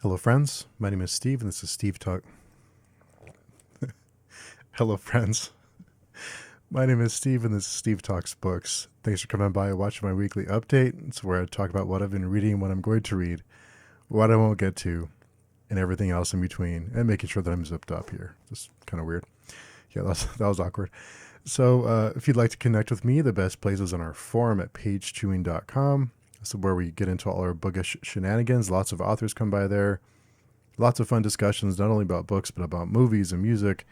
Hello, friends. My name is Steve, and this is Steve Talk. Hello, friends. My name is Steve, and this is Steve Talks Books. Thanks for coming by and watching my weekly update. It's where I talk about what I've been reading, what I'm going to read, what I won't get to, and everything else in between, and making sure that I'm zipped up here. Just kind of weird. Yeah, that was awkward. So if you'd like to connect with me, the best place is on our forum at pagechewing.com. This is where we get into all our bookish shenanigans. Lots of authors come by there. Lots of fun discussions, not only about books, but about movies and music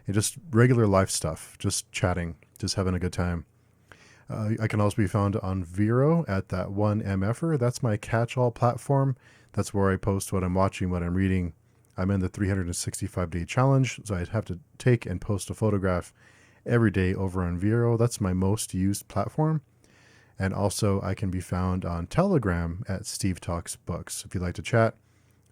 and just regular life stuff, just chatting, just having a good time. I can also be found on Vero at that one MFer. That's my catch-all platform. That's where I post what I'm watching, what I'm reading. I'm in the 365-day challenge, so I'd have to take and post a photograph every day over on Vero. That's my most used platform. And also I can be found on Telegram at Steve Talks Books. If you'd like to chat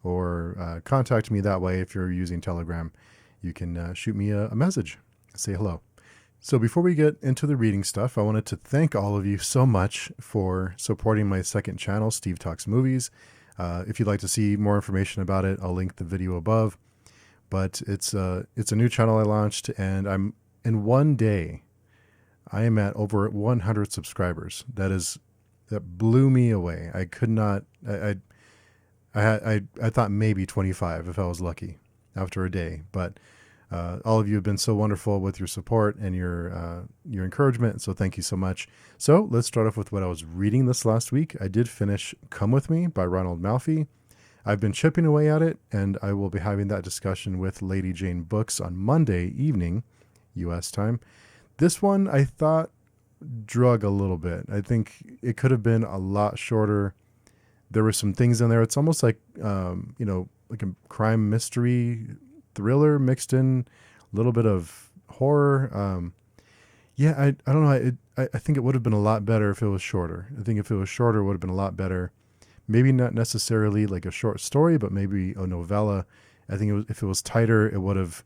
or contact me that way, if you're using Telegram, you can shoot me a message, say hello. So before we get into the reading stuff, I wanted to thank all of you so much for supporting my second channel, Steve Talks Movies. If you'd like to see more information about it, I'll link the video above. But it's a new channel I launched, and I'm in one day, I am at over 100 subscribers. That blew me away. I could not. I thought maybe 25 if I was lucky after a day, but all of you have been so wonderful with your support and your encouragement. So thank you so much. So let's start off with what I was reading this last week. I did finish Come With Me by Ronald Malfi. I've been chipping away at it, and I will be having that discussion with Lady Jane Books on Monday evening, U.S. time. This one I thought drug a little bit. I think it could have been a lot shorter. There were some things in there. It's almost like, like a crime mystery thriller mixed in a little bit of horror. I don't know. I think it would have been a lot better if it was shorter. I think if it was shorter, it would have been a lot better. Maybe not necessarily like a short story, but maybe a novella. I think if it was tighter, it would have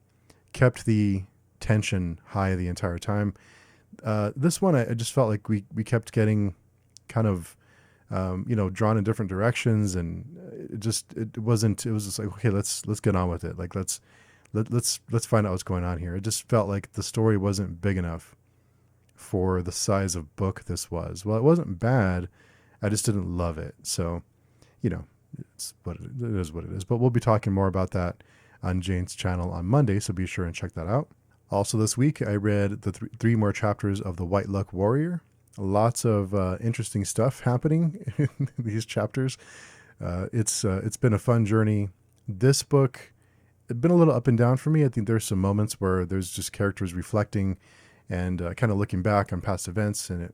kept the tension high the entire time. This one, I just felt like we kept getting kind of, drawn in different directions, and it was just like, okay, let's get on with it. Like, let's find out what's going on here. It just felt like the story wasn't big enough for the size of book this was. Well, it wasn't bad. I just didn't love it. So, it's it is what it is, but we'll be talking more about that on Jane's channel on Monday. So be sure and check that out. Also this week, I read the three more chapters of The White Luck Warrior. Lots of interesting stuff happening in these chapters. It's been a fun journey. This book, it's been a little up and down for me. I think there's some moments where there's just characters reflecting and kind of looking back on past events, and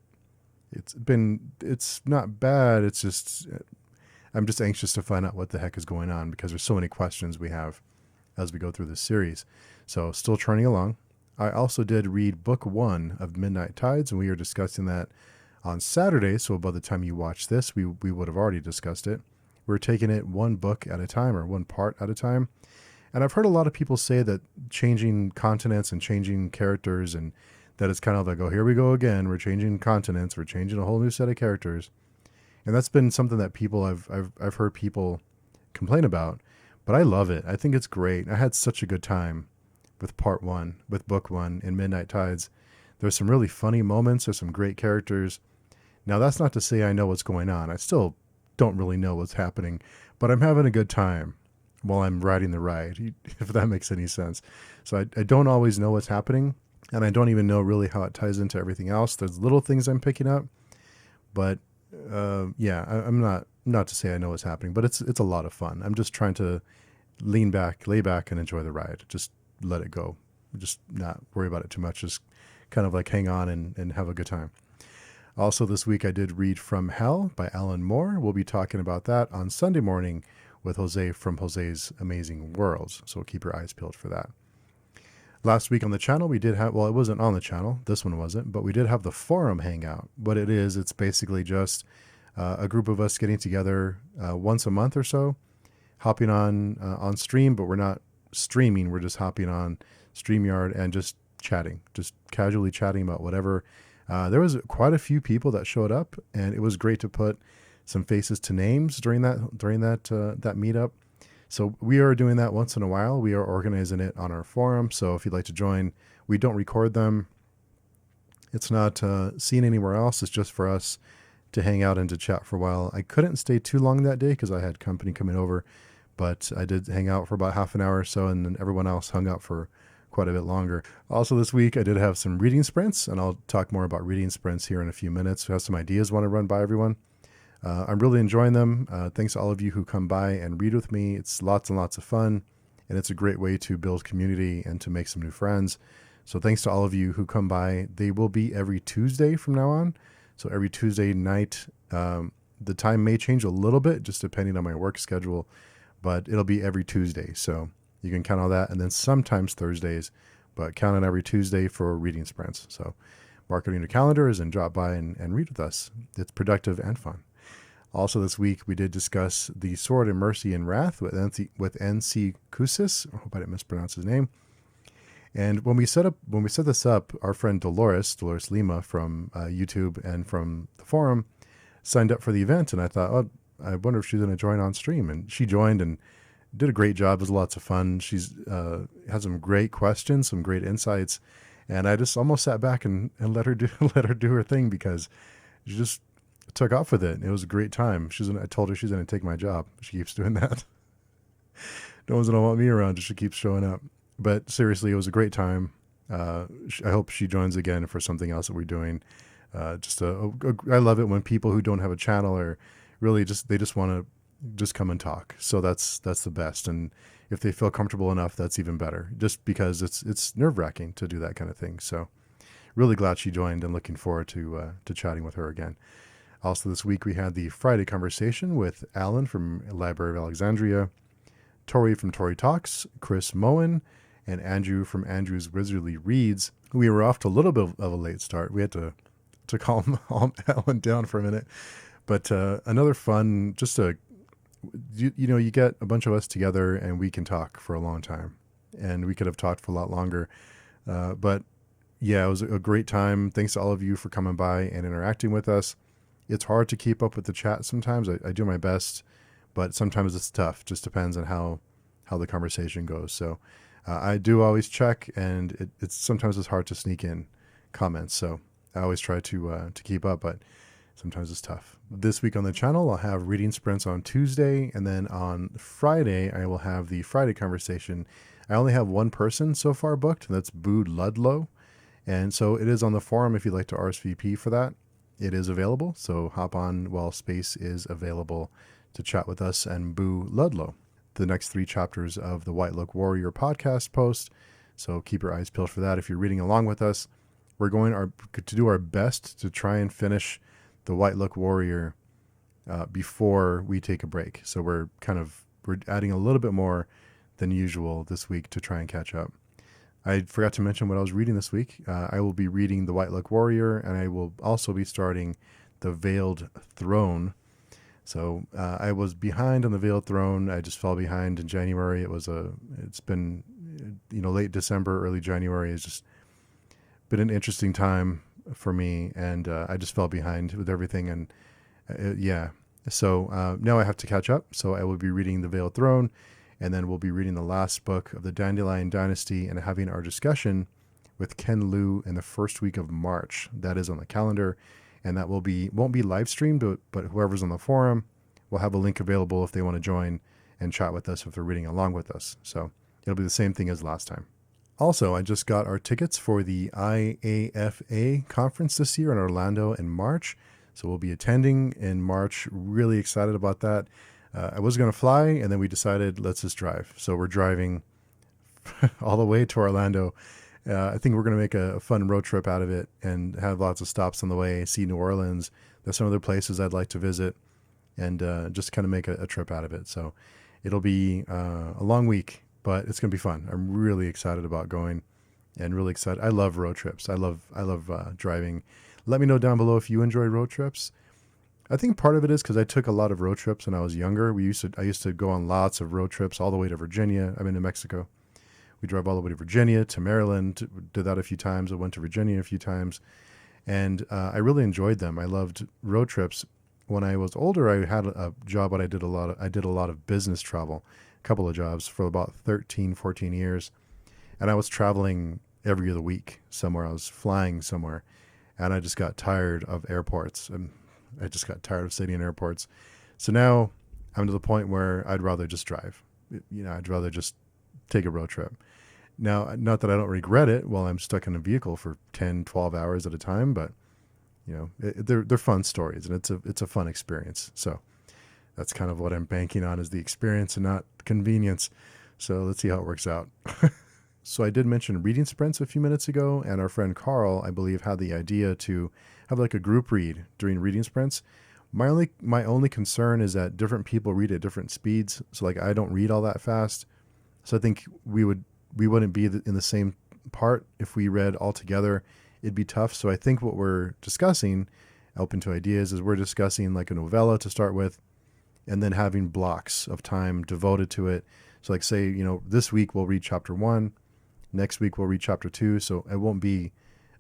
it's not bad. It's just I'm just anxious to find out what the heck is going on, because there's so many questions we have as we go through this series. So still churning along. I also did read book 1 of Midnight Tides, and we are discussing that on Saturday. So by the time you watch this, we would have already discussed it. We're taking it one book at a time, or one part at a time. And I've heard a lot of people say that changing continents and changing characters, and that it's kind of like, oh, here we go again. We're changing continents. We're changing a whole new set of characters. And that's been something that people I've heard people complain about, but I love it. I think it's great. I had such a good time with book 1 in Midnight Tides. There's some really funny moments. There's some great characters. Now, that's not to say I know what's going on. I still don't really know what's happening, but I'm having a good time while I'm riding the ride, if that makes any sense. So I don't always know what's happening, and I don't even know really how it ties into everything else. There's little things I'm picking up, but I'm not to say I know what's happening, but it's a lot of fun. I'm just trying to lay back and enjoy the ride. Just let it go. Just not worry about it too much. Just kind of like hang on and have a good time. Also this week I did read From Hell by Alan Moore. We'll be talking about that on Sunday morning with Jose from Jose's Amazing Worlds. So keep your eyes peeled for that. Last week on the channel, we did have, well, it wasn't on the channel. This one wasn't, but we did have the forum hangout. What it is, it's basically just a group of us getting together once a month or so, hopping on stream, but we're not streaming. We're just hopping on StreamYard and just chatting, just casually chatting about whatever. There was quite a few people that showed up, and it was great to put some faces to names during that meetup. So we are doing that once in a while. We are organizing it on our forum. So if you'd like to join, we don't record them. It's not seen anywhere else. It's just for us to hang out and to chat for a while. I couldn't stay too long that day because I had company coming over, but I did hang out for about half an hour or so, and then everyone else hung out for quite a bit longer. Also this week, I did have some reading sprints, and I'll talk more about reading sprints here in a few minutes. I have some ideas I want to run by everyone. I'm really enjoying them. Thanks to all of you who come by and read with me. It's lots and lots of fun, and it's a great way to build community and to make some new friends. So thanks to all of you who come by. They will be every Tuesday from now on. So every Tuesday night, the time may change a little bit, just depending on my work schedule, but it'll be every Tuesday. So you can count on that. And then sometimes Thursdays, but count on every Tuesday for reading sprints. So mark it in your calendars and drop by and read with us. It's productive and fun. Also this week, we did discuss The Sword in Mercy and Wrath with N.C. Kusis. I hope I didn't mispronounce his name. And when we set this up, our friend Dolores Lima from YouTube and from the forum signed up for the event. And I thought, oh, I wonder if she's going to join on stream. And she joined and did a great job. It was lots of fun. She's had some great questions, some great insights. And I just almost sat back and let her do her thing because she just took off with it. It was a great time. I told her she's going to take my job. She keeps doing that. No one's going to want me around if she keeps showing up. But seriously, it was a great time. I hope she joins again for something else that we're doing. I love it when people who don't have a channel are really they just want to just come and talk. So that's the best. And if they feel comfortable enough, that's even better. Just because it's nerve-wracking to do that kind of thing. So really glad she joined and looking forward to chatting with her again. Also this week we had the Friday conversation with Alan from Library of Alexandria, Tori from Tori Talks, Chris Moen, and Andrew from Andrew's Wizardly Reads. We were off to a little bit of a late start. We had to calm Alan down for a minute. But another fun, you get a bunch of us together and we can talk for a long time. And we could have talked for a lot longer. But yeah, it was a great time. Thanks to all of you for coming by and interacting with us. It's hard to keep up with the chat sometimes. I do my best, but sometimes it's tough. Just depends on how the conversation goes. So I do always check, and it's sometimes it's hard to sneak in comments. So I always try to keep up, but sometimes it's tough. This week on the channel, I'll have reading sprints on Tuesday, and then on Friday, I will have the Friday conversation. I only have one person so far booked, and that's Boo Ludlow. And so it is on the forum if you'd like to RSVP for that. It is available, so hop on while space is available to chat with us and Boo Ludlow. The next 3 chapters of the White Look Warrior podcast post. So keep your eyes peeled for that. If you're reading along with us, we're going to do our best to try and finish the White Look Warrior before we take a break. So we're adding a little bit more than usual this week to try and catch up. I forgot to mention what I was reading this week. I will be reading the White Look Warrior, and I will also be starting the Veiled Throne. So I was behind on the Veiled Throne. I just fell behind in January. It's been, late December, early January. It's just been an interesting time for me, and I just fell behind with everything. And so now I have to catch up. So I will be reading the Veiled Throne, and then we'll be reading the last book of the Dandelion Dynasty and having our discussion with Ken Liu in the first week of March. That is on the calendar. And that won't be live streamed, but whoever's on the forum will have a link available if they want to join and chat with us if they're reading along with us. So it'll be the same thing as last time. Also, I just got our tickets for the ICFA Conference this year in Orlando in March. So we'll be attending in March. Really excited about that. I was going to fly, and then we decided let's just drive. So we're driving all the way to Orlando. I think we're going to make a fun road trip out of it and have lots of stops on the way, see New Orleans. There's some other places I'd like to visit and just kind of make a trip out of it. So it'll be a long week, but it's going to be fun. I'm really excited about going and really excited. I love road trips. I love driving. Let me know down below if you enjoy road trips. I think part of it is because I took a lot of road trips when I was younger. I used to go on lots of road trips all the way to Virginia. I've been to Mexico. We drove all the way to Virginia, to Maryland, did that a few times. I went to Virginia a few times, and I really enjoyed them. I loved road trips. When I was older, I had a job where I did a lot of business travel, couple of jobs for about 13, 14 years. And I was traveling every other week somewhere. I was flying somewhere. And I just got tired of airports. And I just got tired of sitting in airports. So now I'm to the point where I'd rather just drive. I'd rather just take a road trip. Now, not that I don't regret it while I'm stuck in a vehicle for 10, 12 hours at a time, but they're fun stories, and it's a fun experience. So that's kind of what I'm banking on, is the experience and not convenience. So let's see how it works out. So I did mention reading sprints a few minutes ago, and our friend Carl, I believe, had the idea to have like a group read during reading sprints. My only concern is that different people read at different speeds. So like I don't read all that fast. So I think we wouldn't be in the same part if we read all together. It'd be tough. So I think what we're discussing, open to ideas, is we're discussing like a novella to start with, and then having blocks of time devoted to it. So like say, this week we'll read chapter 1, next week we'll read chapter 2. So it won't be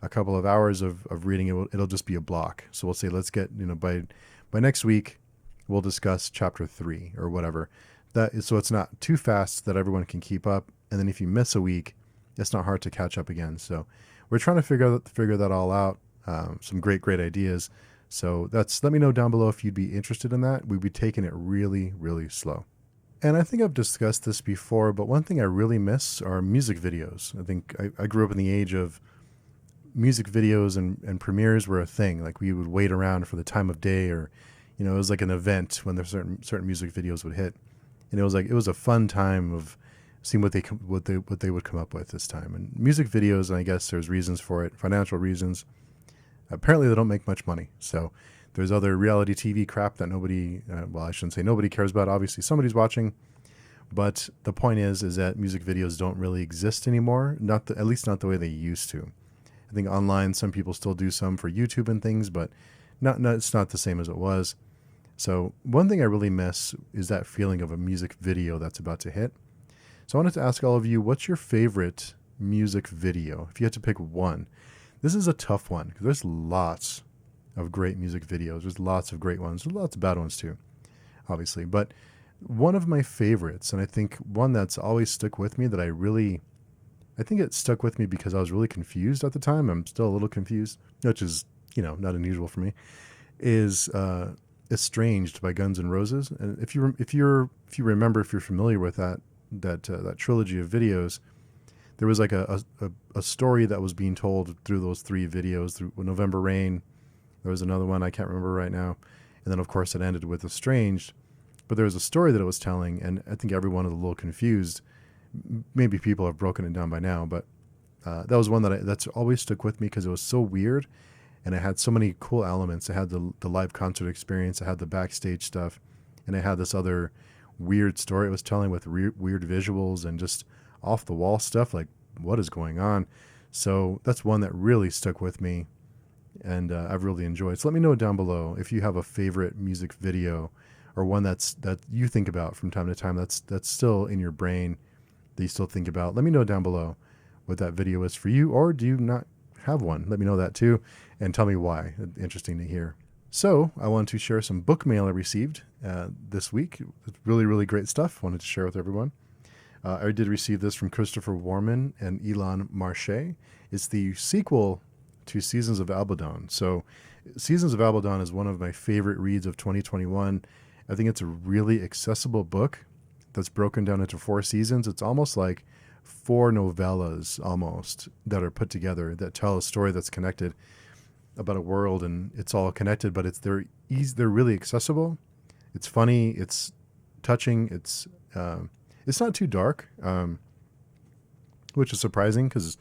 a couple of hours of reading. It'll just be a block. So we'll say, let's get, by next week we'll discuss chapter 3 or whatever. So it's not too fast that everyone can keep up. And then if you miss a week, it's not hard to catch up again. So we're trying to figure that all out. Some great ideas. So let me know down below if you'd be interested in that. We'd be taking it really, really slow. And I think I've discussed this before, but one thing I really miss are music videos. I think I grew up in the age of music videos, and premieres were a thing. Like we would wait around for the time of day, or, it was like an event when there's certain music videos would hit. And it was a fun time of seeing what they would come up with this time. And music videos, and I guess there's reasons for it, financial reasons. Apparently they don't make much money. So there's other reality TV crap that nobody, I shouldn't say nobody cares about. Obviously somebody's watching, but the point is that music videos don't really exist anymore. At least not the way they used to. I think online, some people still do some for YouTube and things, but it's not the same as it was. So one thing I really miss is that feeling of a music video that's about to hit. So I wanted to ask all of you, what's your favorite music video? If you had to pick one. This is a tough one because there's lots of great music videos. There's lots of great ones. There's lots of bad ones too, obviously. But one of my favorites, and I think one that's always stuck with me, I think it stuck with me because I was really confused at the time. I'm still a little confused, which is, not unusual for me, is Estranged by Guns N' Roses. And if you're familiar with that trilogy of videos, there was like a story that was being told through those 3 videos, through November Rain. There was another one I can't remember right now. And then of course it ended with Estranged, but there was a story that it was telling. And I think everyone was a little confused. Maybe people have broken it down by now, but that was one that's always stuck with me because it was so weird. And it had so many cool elements. It had the live concert experience. It had the backstage stuff. And it had this other weird story it was telling with weird visuals and just off the wall stuff. Like, what is going on? So that's one that really stuck with me. And I've really enjoyed. So let me know down below if you have a favorite music video or one that you think about from time to time that's still in your brain that you still think about. Let me know down below what that video is for you, or do you not have one? Let me know that too, and tell me why. Interesting to hear. So I wanted to share some book mail I received this week. It's really, really great stuff. Wanted to share with everyone. I did receive this from Christopher Warman and Elon Marche. It's the sequel to Seasons of Abaddon. So Seasons of Abaddon is one of my favorite reads of 2021. I think it's a really accessible book that's broken down into 4 seasons. It's almost like 4 novellas almost that are put together that tell a story that's connected about a world, and it's all connected, but they're really accessible. It's funny, it's touching, it's not too dark, which is surprising because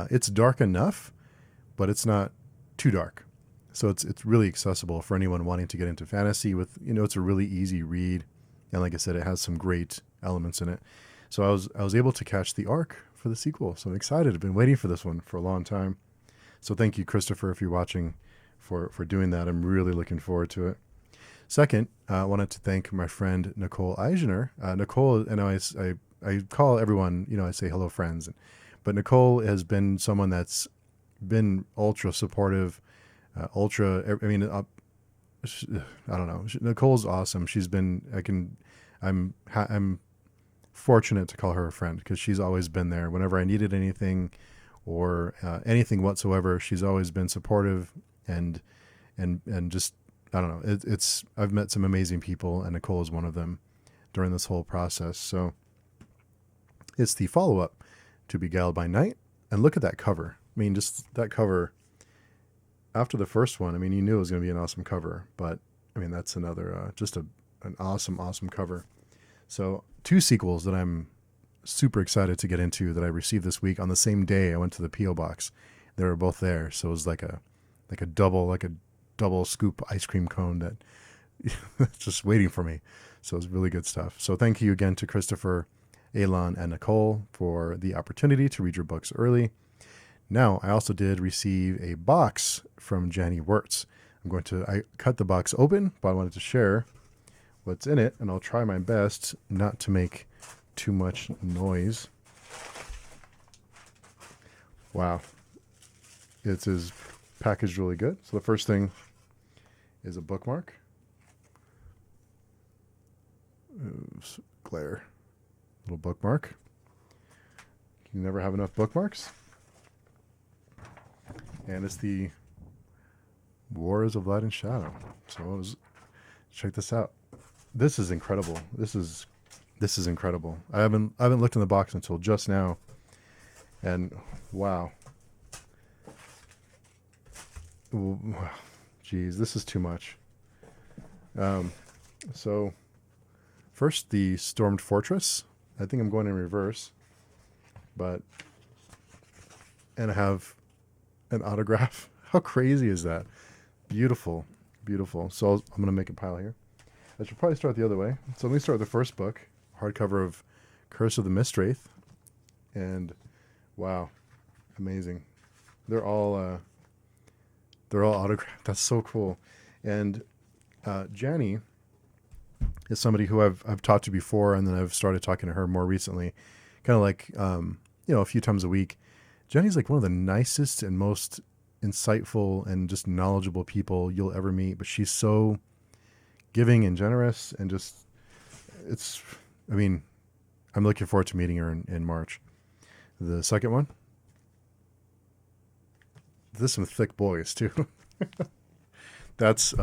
it's dark enough, but it's not too dark. So it's really accessible for anyone wanting to get into fantasy with, it's a really easy read. And like I said, it has some great elements in it. So I was able to catch the arc for the sequel. So I'm excited. I've been waiting for this one for a long time. So thank you, Christopher, if you're watching, for doing that. I'm really looking forward to it. Second, I wanted to thank my friend Nicole Eisner. Nicole, and I call everyone, I say hello, friends. But Nicole has been someone that's been ultra supportive, I don't know. Nicole's awesome. She's been, I'm fortunate to call her a friend because she's always been there whenever I needed anything or anything whatsoever. She's always been supportive and just, I don't know. I've met some amazing people, and Nicole is one of them during this whole process. So it's the follow-up to Beguiled by Night. And look at that cover. I mean, just that cover after the first one. I mean, you knew it was going to be an awesome cover, but I mean, that's another, an awesome, awesome cover. So 2 sequels that I'm super excited to get into that I received this week on the same day I went to the P.O. box. They were both there. So it was like a double scoop ice cream cone that just waiting for me. So it was really good stuff. So thank you again to Christopher, Elon, and Nicole for the opportunity to read your books early. Now, I also did receive a box from Janie Wirtz. I cut the box open, but I wanted to share what's in it, and I'll try my best not to make too much noise. Wow. It is packaged really good. So the first thing is a bookmark. Oops, glare. Little bookmark. You never have enough bookmarks. And it's the Wars of Light and Shadow. So check this out. This is incredible. This is incredible. I haven't looked in the box until just now. And wow. Geez, this is too much. So first, the Stormed Fortress. I think I'm going in reverse, and I have an autograph. How crazy is that? Beautiful, beautiful. So I'm going to make a pile here. I should probably start the other way. So let me start with the first book, hardcover of Curse of the Mistwraith, and wow, amazing. They're all autographed. That's so cool. And Janie is somebody who I've talked to before, and then I've started talking to her more recently, kind of like a few times a week. Jenny's like one of the nicest and most insightful and just knowledgeable people you'll ever meet, but she's so giving and generous, and I'm looking forward to meeting her in March. The second one, there's some thick boys too. That's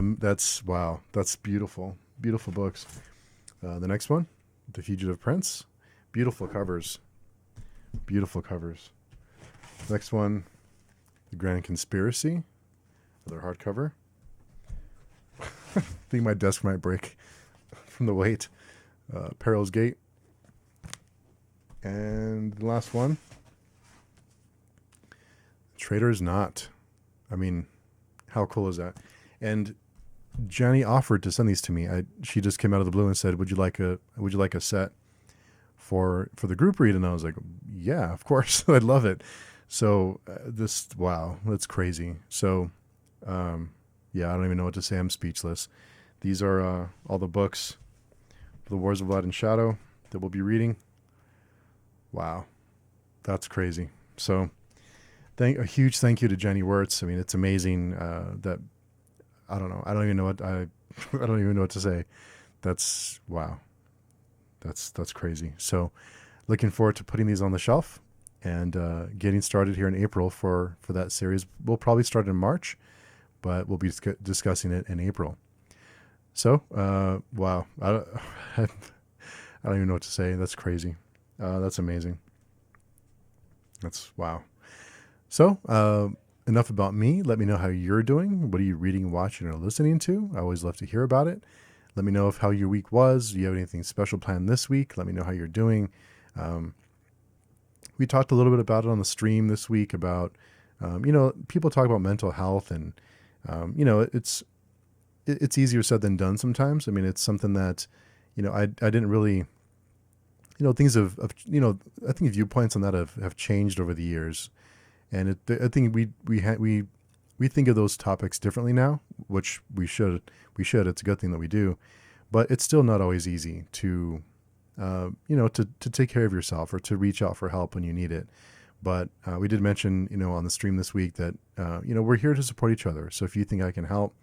wow. That's beautiful. Beautiful books. The next one, The Fugitive Prince. Beautiful covers. Beautiful covers. Next one, The Grand Conspiracy. Another hardcover. I think my desk might break from the weight. Peril's Gate. And the last one, Traitor's Knot. I mean, how cool is that? And Jenny offered to send these to me. She just came out of the blue and said, "Would you like a set for the group read?" And I was like, "Yeah, of course, I'd love it." So wow, that's crazy. So, yeah, I don't even know what to say. I'm speechless. These are all the books, The Wars of Light and Shadow, that we'll be reading. Wow, that's crazy. So, a huge thank you to Jenny Wirtz. I mean, it's amazing that. I don't know. I don't even know what to say. That's wow. That's crazy. So looking forward to putting these on the shelf and getting started here in April for that series. We'll probably start in March, but we'll be discussing it in April. So, wow. I don't even know what to say. That's crazy. That's amazing. That's wow. So, enough about me. Let me know how you're doing. What are you reading, watching, or listening to? I always love to hear about it. Let me know how your week was. Do you have anything special planned this week? Let me know how you're doing. We talked a little bit about it on the stream this week about, people talk about mental health, and, it's easier said than done sometimes. I mean, it's something that, I didn't really, things I think viewpoints on that have changed over the years. And I think we think of those topics differently now, which we should. It's a good thing that we do, but it's still not always easy to take care of yourself or to reach out for help when you need it. But we did mention, on the stream this week that we're here to support each other. So if you think I can help,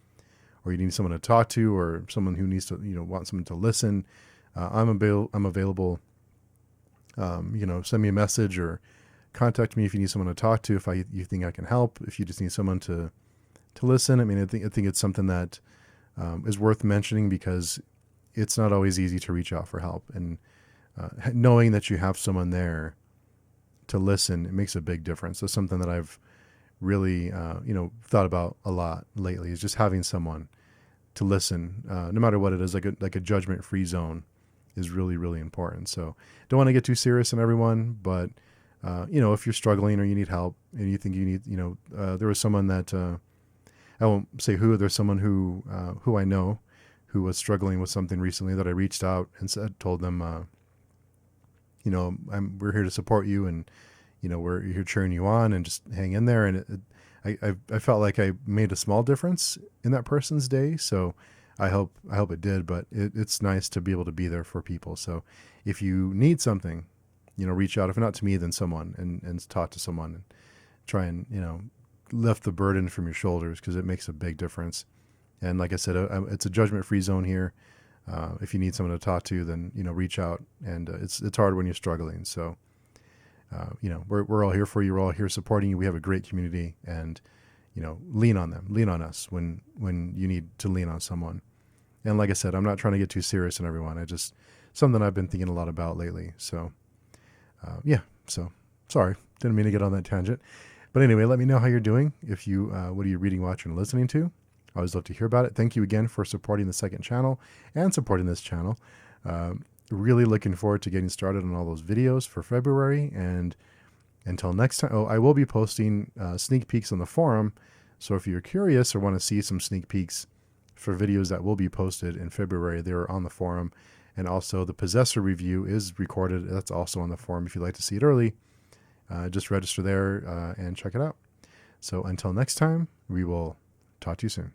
or you need someone to talk to, or someone who needs to want someone to listen, I'm available Send me a message or contact me if you need someone to talk to. If you think I can help, if you just need someone to listen. I mean, I think it's something that is worth mentioning because it's not always easy to reach out for help, and knowing that you have someone there to listen, it makes a big difference. That's something that I've really, thought about a lot lately, is just having someone to listen, no matter what it is. Like a judgment-free zone is really, really important. So don't want to get too serious on everyone, but if you're struggling or you need help and you think you need, there was someone that, I won't say who, there's someone who I know who was struggling with something recently that I reached out and told them, we're here to support you, and, we're here cheering you on, and just hang in there. And I felt like I made a small difference in that person's day. So I hope it did, but it's nice to be able to be there for people. So if you need something, reach out, if not to me, then someone, and talk to someone, and try and, lift the burden from your shoulders, because it makes a big difference. And like I said, it's a judgment-free zone here. If you need someone to talk to, then, reach out. And it's hard when you're struggling. So, we're all here for you. We're all here supporting you. We have a great community, and, lean on them, lean on us when you need to lean on someone. And like I said, I'm not trying to get too serious on everyone. Something I've been thinking a lot about lately. So, so sorry, didn't mean to get on that tangent. But anyway, let me know how you're doing. If you, what are you reading, watching, and listening to? I always love to hear about it. Thank you again for supporting the second channel and supporting this channel. Really looking forward to getting started on all those videos for February. And until next time, I will be posting sneak peeks on the forum. So if you're curious or want to see some sneak peeks for videos that will be posted in February, they're on the forum. And also the Possessor review is recorded. That's also on the forum if you'd like to see it early. Just register there and check it out. So until next time, we will talk to you soon.